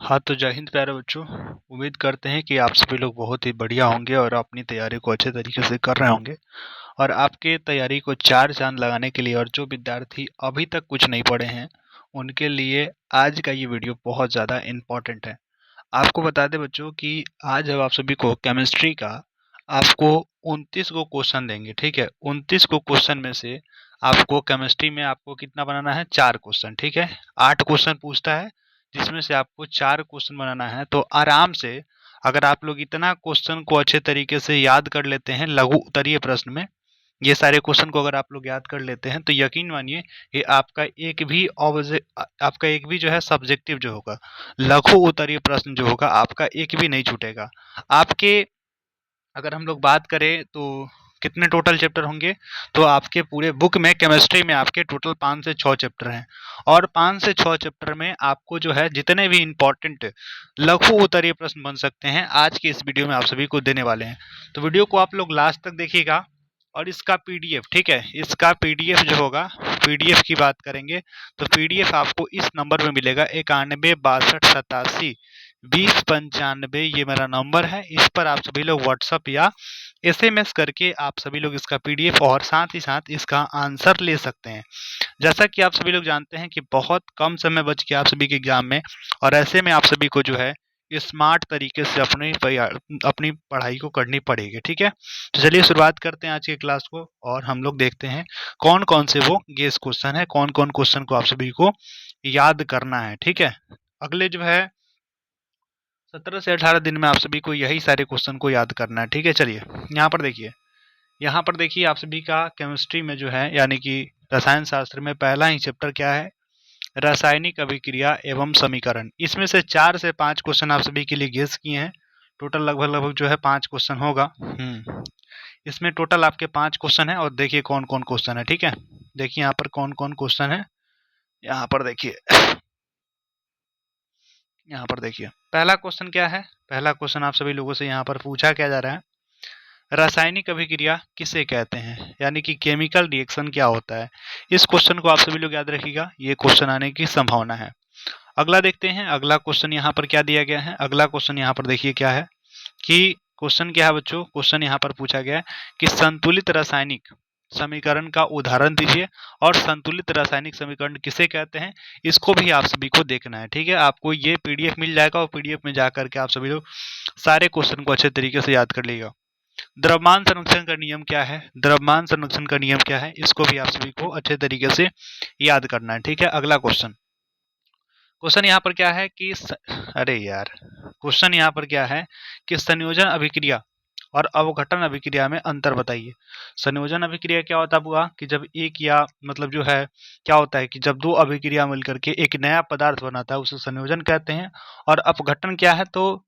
हाँ, तो जय हिंद प्यारे बच्चों। उम्मीद करते हैं कि आप सभी लोग बहुत ही बढ़िया होंगे और अपनी तैयारी को अच्छे तरीके से कर रहे होंगे। और आपके तैयारी को चार चांद लगाने के लिए और जो विद्यार्थी अभी तक कुछ नहीं पढ़े हैं, उनके लिए आज का ये वीडियो बहुत ज़्यादा इम्पोर्टेंट है। आपको बता दें बच्चों कि आज हम आप सभी को केमिस्ट्री का आपको 29 को क्वेश्चन देंगे, ठीक है। 29 को क्वेश्चन में से आपको केमिस्ट्री में आपको कितना बनाना है? 4 क्वेश्चन, ठीक है। 8 क्वेश्चन पूछता है, जिसमें से आपको 4 क्वेश्चन बनाना है। तो आराम से अगर आप लोग इतना क्वेश्चन को अच्छे तरीके से याद कर लेते हैं लघु उत्तरीय प्रश्न में, ये सारे क्वेश्चन को अगर आप लोग याद कर लेते हैं तो यकीन मानिए ये आपका एक भी जो है सब्जेक्टिव जो होगा, लघु उत्तरीय प्रश्न जो होगा, आपका एक भी नहीं छूटेगा। आपके अगर हम लोग बात करें तो कितने टोटल चैप्टर होंगे, तो आपके पूरे बुक में केमिस्ट्री में आपके टोटल 5 से 6 चैप्टर हैं। और 5 से 6 चैप्टर में आपको जो है जितने भी इंपॉर्टेंट लघु उत्तरीय प्रश्न बन सकते हैं, आज की इस वीडियो में आप सभी को देने वाले हैं। तो वीडियो को आप लोग लास्ट तक देखिएगा। और इसका पीडीएफ, ठीक है, इसका पीडीएफ जो होगा, पीडीएफ की बात करेंगे तो पीडीएफ आपको इस नंबर पे मिलेगा 91 62 87 20 95। ये मेरा नंबर है, इस पर आप सभी लोग व्हाट्सअप या एसएमएस करके आप सभी लोग इसका पीडीएफ और साथ ही साथ इसका आंसर ले सकते हैं। जैसा कि आप सभी लोग जानते हैं कि बहुत कम समय बच गया आप सभी के एग्जाम में, और ऐसे में आप सभी को जो है स्मार्ट तरीके से अपनी पढ़ाई को करनी पड़ेगी, ठीक है। तो चलिए शुरुआत करते हैं आज की क्लास को, और हम लोग देखते हैं कौन कौन से वो गेस क्वेश्चन है, कौन कौन क्वेश्चन को आप सभी को याद करना है, ठीक है। अगले जो है 17 से 18 दिन में आप सभी को यही सारे क्वेश्चन को याद करना है, ठीक है। चलिए यहाँ पर देखिए आप सभी का केमिस्ट्री में जो है, यानी कि रसायन शास्त्र में पहला ही चैप्टर क्या है? रासायनिक अभिक्रिया एवं समीकरण। इसमें से 4 से 5 क्वेश्चन आप सभी के लिए गेस किए हैं। टोटल लगभग जो है 5 क्वेश्चन होगा। इसमें टोटल आपके 5 क्वेश्चन है, और देखिए कौन कौन क्वेश्चन है, ठीक है। देखिए यहाँ पर कौन कौन क्वेश्चन है। यहाँ पर देखिए पहला क्वेश्चन क्या है? पहला क्वेश्चन आप सभी लोगों से यहाँ पर पूछा क्या जा रहा है? रासायनिक अभिक्रिया किसे कहते हैं, यानी कि केमिकल रिएक्शन क्या होता है। इस क्वेश्चन को आप सभी लोग याद रखिएगा, ये क्वेश्चन आने की संभावना है। अगला देखते हैं, अगला क्वेश्चन यहाँ पर क्या दिया गया है। अगला क्वेश्चन यहाँ पर देखिए क्या है कि क्वेश्चन क्या है बच्चों? क्वेश्चन यहाँ पर पूछा गया है कि संतुलित रासायनिक समीकरण का उदाहरण दीजिए, और संतुलित रासायनिक समीकरण किसे कहते हैं, इसको भी आप सभी को देखना है, ठीक है। आपको ये पीडीएफ मिल जाएगा, और पीडीएफ में जाकर के आप सभी लोग सारे क्वेश्चन को अच्छे तरीके से याद कर लीजिएगा। द्रव्यमान संरक्षण का नियम क्या है? द्रव्यमान संरक्षण का नियम क्या है, इसको भी आप सभी को अच्छे तरीके से याद करना है, ठीक है। अगला क्वेश्चन यहाँ पर क्या है कि क्वेश्चन यहाँ पर क्या है कि संयोजन अभिक्रिया और अवघटन अभिक्रिया में अंतर बताइए। संयोजन अभिक्रिया क्या होता हुआ कि जब एक या मतलब जो है क्या होता है कि जब दो अभिक्रिया मिलकर के एक नया पदार्थ बनाता है, उसे संयोजन कहते हैं। और अपघटन क्या है? तो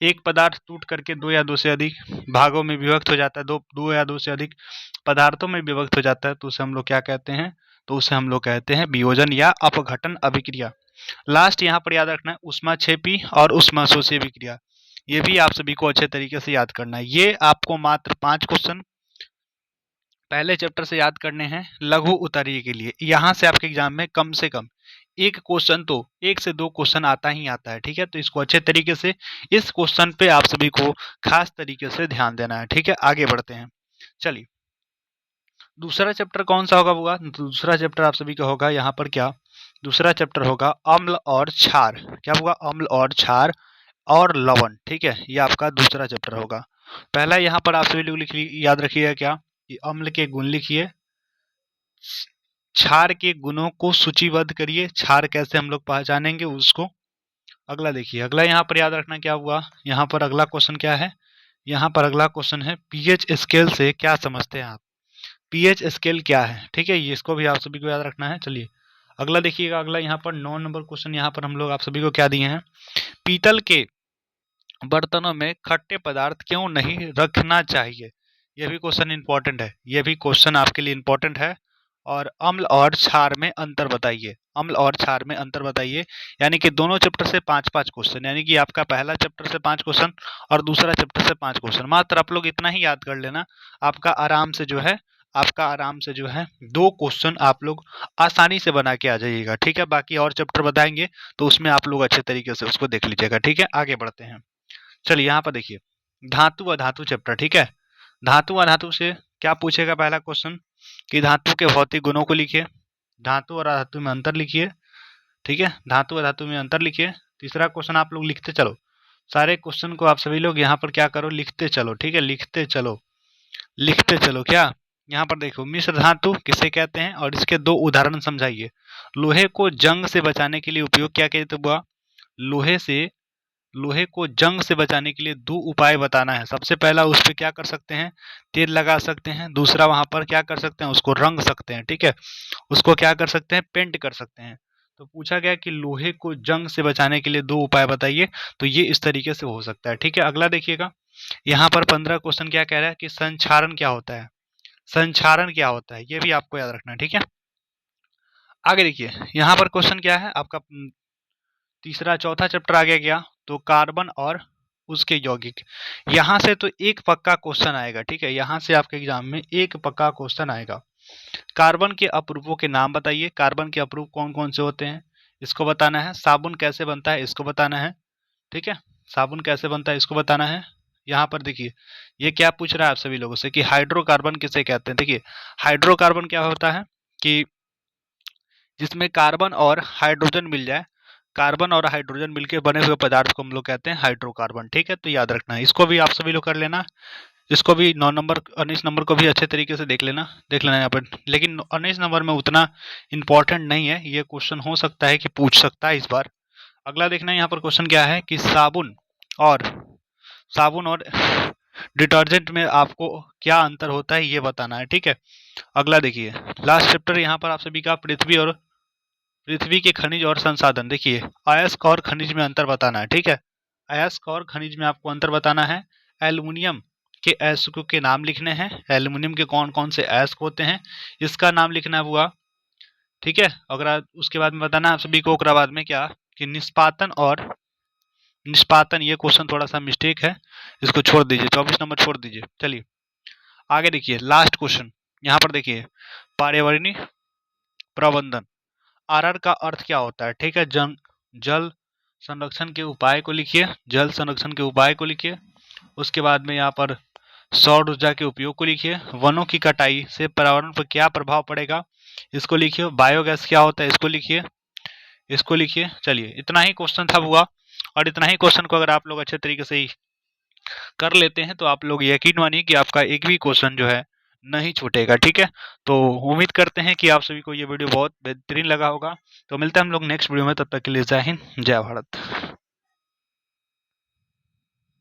एक पदार्थ टूट करके दो या दो से अधिक भागों में विभक्त हो जाता है, दो या दो से अधिक पदार्थों में विभक्त हो जाता है, तो उसे हम लोग क्या कहते हैं? तो उसे हम लोग कहते हैं वियोजन या अपघटन अभिक्रिया। लास्ट यहाँ पर याद रखना है ऊष्माक्षेपी और ऊष्माशोषी अभिक्रिया। ये भी आप सभी को अच्छे तरीके से याद करना है। ये आपको मात्र 5 क्वेश्चन पहले चैप्टर से याद करने हैं लघु उत्तरीय के लिए। यहाँ से आपके एग्जाम में कम से कम एक क्वेश्चन, तो 1 से 2 क्वेश्चन आता ही आता है, ठीक है। तो इसको अच्छे तरीके से, इस क्वेश्चन पे आप सभी को खास तरीके से ध्यान देना है, ठीक है। आगे बढ़ते हैं। चलिए दूसरा चैप्टर कौन सा होगा? दूसरा चैप्टर आप सभी का होगा यहाँ पर क्या? दूसरा चैप्टर होगा अम्ल और क्षार। क्या होगा? अम्ल और क्षार और लवण, ठीक है। ये आपका दूसरा चैप्टर होगा। पहला यहाँ पर आप सभी लोग याद रखिएगा क्या कि अम्ल के गुण लिखिए, क्षार के गुणों को सूचीबद्ध करिए, क्षार कैसे हम लोग पहचानेंगे उसको। अगला देखिए, अगला यहाँ पर याद रखना क्या हुआ। यहाँ पर अगला क्वेश्चन क्या है? यहाँ पर अगला क्वेश्चन है पीएच स्केल से क्या समझते हैं आप। पीएच स्केल क्या है, ठीक है, ये इसको भी आप सभी को याद रखना है। चलिए अगला देखिएगा, अगला यहाँ पर 9 नंबर क्वेश्चन यहाँ पर हम लोग आप सभी को क्या दिए हैं? पीतल के बर्तनों में खट्टे पदार्थ क्यों नहीं रखना चाहिए। यह भी क्वेश्चन इंपॉर्टेंट है, यह भी क्वेश्चन आपके लिए इंपॉर्टेंट है। और अम्ल और क्षार में अंतर बताइए, अम्ल और क्षार में अंतर बताइए। यानी कि दोनों चैप्टर से 5-5 क्वेश्चन, यानी कि आपका पहला चैप्टर से 5 क्वेश्चन और दूसरा चैप्टर से 5 क्वेश्चन। मात्र आप लोग इतना ही याद कर लेना, आपका आराम से जो है आपका आराम से जो है 2 क्वेश्चन आप लोग आसानी से बना के आ जाइएगा, ठीक है। बाकी और चैप्टर बताएंगे तो उसमें आप लोग अच्छे तरीके से उसको देख लीजिएगा, ठीक है। आगे बढ़ते हैं। चलिए यहाँ पर देखिए, धातु अधातु चैप्टर, ठीक है। धातु अधातु से क्या पूछेगा पहला क्वेश्चन कि धातु के भौतिक गुणों को लिखिए, धातु और अधातु में अंतर लिखिए, ठीक है। धातु और धातु में अंतर लिखिए। तीसरा क्वेश्चन आप लोग लिखते चलो, सारे क्वेश्चन को आप सभी लोग यहाँ पर क्या करो, लिखते चलो, ठीक है। लिखते चलो, लिखते चलो। क्या यहाँ पर देखो, मिश्र धातु किसे कहते हैं और इसके 2 उदाहरण समझाइए। लोहे को जंग से बचाने के लिए उपयोग क्या कहते हुआ, लोहे को जंग से बचाने के लिए 2 उपाय बताना है। सबसे पहला उस पे क्या कर सकते हैं, तेल लगा सकते हैं। दूसरा वहां पर क्या कर सकते हैं, उसको रंग सकते हैं, ठीक है। उसको क्या कर सकते हैं, पेंट कर सकते हैं। तो पूछा गया कि लोहे को जंग से बचाने के लिए 2 उपाय बताइए, तो ये इस तरीके से हो सकता है, ठीक है। अगला देखिएगा, यहाँ पर 15 क्वेश्चन क्या कह रहा है कि संक्षारण क्या होता है, संक्षारण क्या होता है, ये भी आपको याद रखना है, ठीक है। आगे देखिए, यहाँ पर क्वेश्चन क्या है आपका, तीसरा चौथा चैप्टर आ गया क्या, तो कार्बन और उसके यौगिक। यहाँ से तो एक पक्का क्वेश्चन आएगा, ठीक है। यहाँ से आपके एग्जाम में एक पक्का क्वेश्चन आएगा। कार्बन के अपरूपों के नाम बताइए, कार्बन के अपरूप कौन कौन से होते हैं, इसको बताना है। साबुन कैसे बनता है, इसको बताना है, ठीक है। साबुन कैसे बनता है, इसको बताना है। यहाँ पर देखिए, ये क्या पूछ रहा है आप सभी लोगों से कि हाइड्रोकार्बन किसे कहते हैं। देखिए, हाइड्रोकार्बन क्या होता है कि जिसमें कार्बन और हाइड्रोजन मिल जाए, कार्बन और हाइड्रोजन मिलकर बने हुए पदार्थ को हम लोग कहते हैं हाइड्रोकार्बन, ठीक है। तो याद रखना है, इसको भी आप सभी लोग कर लेना। इसको भी 9 नंबर 19 नंबर को भी अच्छे तरीके से देख लेना यहाँ पर। लेकिन 19 नंबर में उतना इंपॉर्टेंट नहीं है, ये क्वेश्चन हो सकता है कि पूछ सकता है इस बार। अगला देखना यहाँ पर क्वेश्चन क्या है कि और साबुन और डिटर्जेंट में आपको क्या अंतर होता है, ये बताना है, ठीक है। अगला देखिए, लास्ट चैप्टर यहाँ पर आप सभी का पृथ्वी के खनिज और संसाधन। देखिए, अयस्क और खनिज में अंतर बताना है, ठीक है। अयस्क और खनिज में आपको अंतर बताना है। एल्युमिनियम के अयस्कों के नाम लिखने हैं, एल्युमिनियम के कौन कौन से अयस्क होते हैं इसका नाम लिखना हुआ, ठीक है। अगर उसके बाद में बताना है आप सभी को, ओकरा बाद में क्या कि निष्पातन, ये क्वेश्चन थोड़ा सा मिस्टेक है, इसको छोड़ दीजिए, 24 नंबर छोड़ दीजिए। चलिए आगे देखिए, लास्ट क्वेश्चन यहाँ पर देखिए, पर्यावरणीय प्रबंधन, आरआर का अर्थ क्या होता है, ठीक है। जल संरक्षण के उपाय को लिखिए, जल संरक्षण के उपाय को लिखिए। उसके बाद में यहाँ पर सौर ऊर्जा के उपयोग को लिखिए। वनों की कटाई से पर्यावरण पर क्या प्रभाव पड़ेगा, इसको लिखिए। बायोगैस क्या होता है, इसको लिखिए, इसको लिखिए। चलिए, इतना ही क्वेश्चन था हुआ, और इतना ही क्वेश्चन को अगर आप लोग अच्छे तरीके से ही कर लेते हैं तो आप लोग यकीन मानिए कि आपका एक भी क्वेश्चन जो है नहीं छूटेगा, ठीक है। तो उम्मीद करते हैं कि आप सभी को ये वीडियो बहुत बेहतरीन लगा होगा। तो मिलते हैं हम लोग नेक्स्ट वीडियो में, तब तक के लिए जय हिंद, जय भारत।